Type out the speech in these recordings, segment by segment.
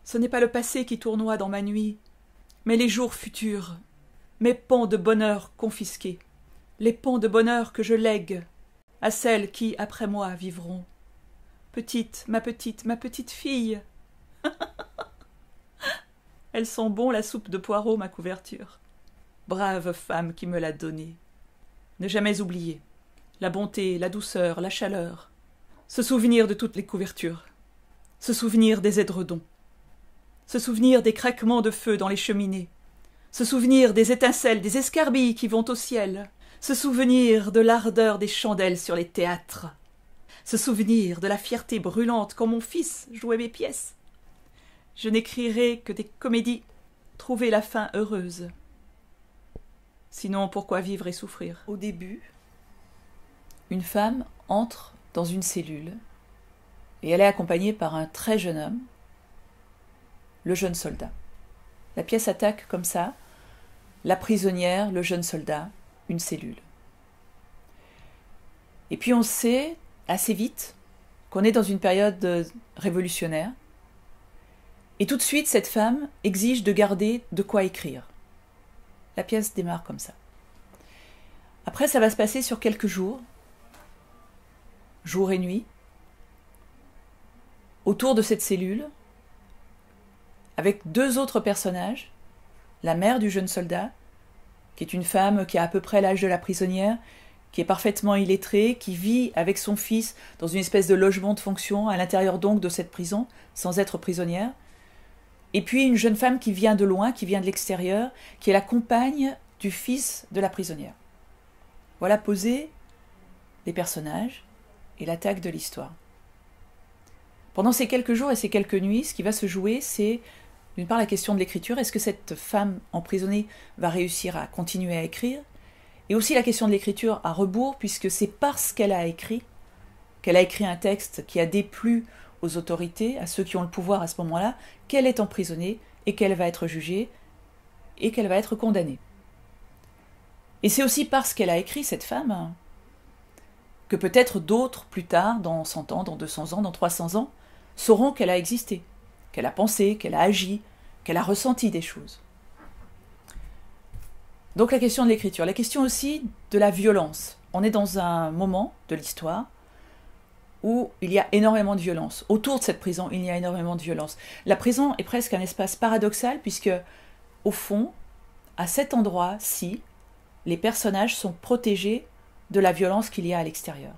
Ce n'est pas le passé qui tournoie dans ma nuit, mais les jours futurs, mes pans de bonheur confisqués, les pans de bonheur que je lègue à celles qui, après moi, vivront. Petite, ma petite fille. Elle sent bon la soupe de poireaux, ma couverture. Brave femme qui me l'a donnée. Ne jamais oublier la bonté, la douceur, la chaleur, se souvenir de toutes les couvertures, se souvenir des édredons, se souvenir des craquements de feu dans les cheminées, se souvenir des étincelles, des escarbilles qui vont au ciel, se souvenir de l'ardeur des chandelles sur les théâtres, se souvenir de la fierté brûlante quand mon fils jouait mes pièces. Je n'écrirai que des comédies, trouver la fin heureuse. Sinon, pourquoi vivre et souffrir? Au début, une femme entre dans une cellule et elle est accompagnée par un très jeune homme, le jeune soldat. La pièce attaque comme ça, la prisonnière, le jeune soldat, une cellule. Et puis on sait assez vite qu'on est dans une période révolutionnaire et tout de suite cette femme exige de garder de quoi écrire. La pièce démarre comme ça. Après ça va se passer sur quelques jours, jour et nuit, autour de cette cellule, avec deux autres personnages, la mère du jeune soldat, qui est une femme qui a à peu près l'âge de la prisonnière, qui est parfaitement illettrée, qui vit avec son fils dans une espèce de logement de fonction, à l'intérieur donc de cette prison, sans être prisonnière, et puis une jeune femme qui vient de loin, qui vient de l'extérieur, qui est la compagne du fils de la prisonnière. Voilà posés les personnages et l'attaque de l'histoire. Pendant ces quelques jours et ces quelques nuits, ce qui va se jouer, c'est d'une part la question de l'écriture. Est-ce que cette femme emprisonnée va réussir à continuer à écrire? Et aussi la question de l'écriture à rebours, puisque c'est parce qu'elle a écrit un texte qui a déplu aux autorités, à ceux qui ont le pouvoir à ce moment-là, qu'elle est emprisonnée et qu'elle va être jugée et qu'elle va être condamnée. Et c'est aussi parce qu'elle a écrit, cette femme, que peut-être d'autres, plus tard, dans 100 ans, dans 200 ans, dans 300 ans, sauront qu'elle a existé, qu'elle a pensé, qu'elle a agi, qu'elle a ressenti des choses. Donc la question de l'écriture, la question aussi de la violence. On est dans un moment de l'histoire où il y a énormément de violence. Autour de cette prison, il y a énormément de violence. La prison est presque un espace paradoxal puisque, au fond, à cet endroit-ci, les personnages sont protégés de la violence qu'il y a à l'extérieur.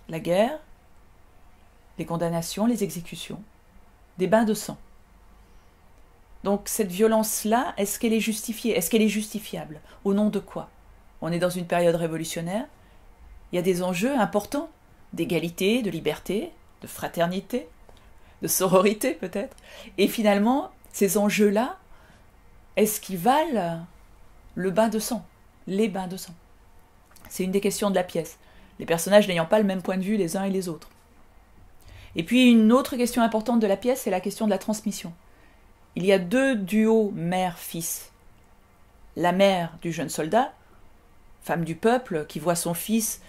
La guerre, les condamnations, les exécutions, des bains de sang. Donc cette violence-là, est-ce qu'elle est justifiée? Est-ce qu'elle est justifiable? Au nom de quoi? On est dans une période révolutionnaire, il y a des enjeux importants d'égalité, de liberté, de fraternité, de sororité peut-être. Et finalement, ces enjeux-là, est-ce qu'ils valent le bain de sang, les bains de sang? C'est une des questions de la pièce, les personnages n'ayant pas le même point de vue les uns et les autres. Et puis une autre question importante de la pièce, c'est la question de la transmission. Il y a deux duos mère-fils. La mère du jeune soldat, femme du peuple, qui voit son fils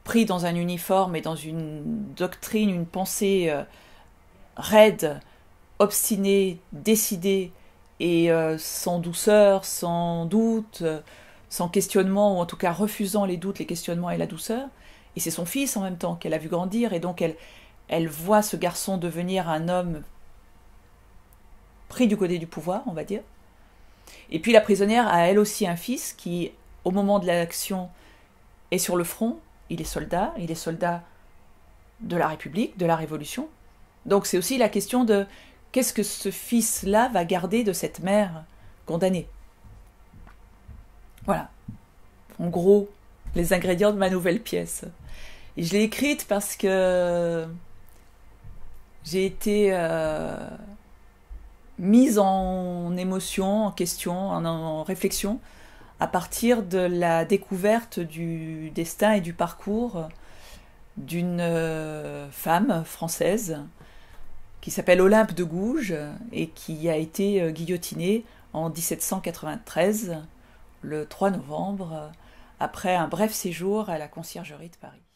pris dans un uniforme et dans une doctrine, une pensée raide, obstinée, décidée, et sans douceur, sans doute, sans questionnement, ou en tout cas refusant les doutes, les questionnements et la douceur. Et c'est son fils en même temps qu'elle a vu grandir, et donc elle voit ce garçon devenir un homme pris du côté du pouvoir, on va dire. Et puis la prisonnière a elle aussi un fils qui, au moment de l'action, est sur le front. Il est soldat de la République, de la Révolution. Donc c'est aussi la question de qu'est-ce que ce fils-là va garder de cette mère condamnée. Voilà, en gros, les ingrédients de ma nouvelle pièce. Et je l'ai écrite parce que j'ai été mise en émotion, en question, en réflexion, à partir de la découverte du destin et du parcours d'une femme française qui s'appelle Olympe de Gouges et qui a été guillotinée en 1793, le 3 novembre, après un bref séjour à la Conciergerie de Paris.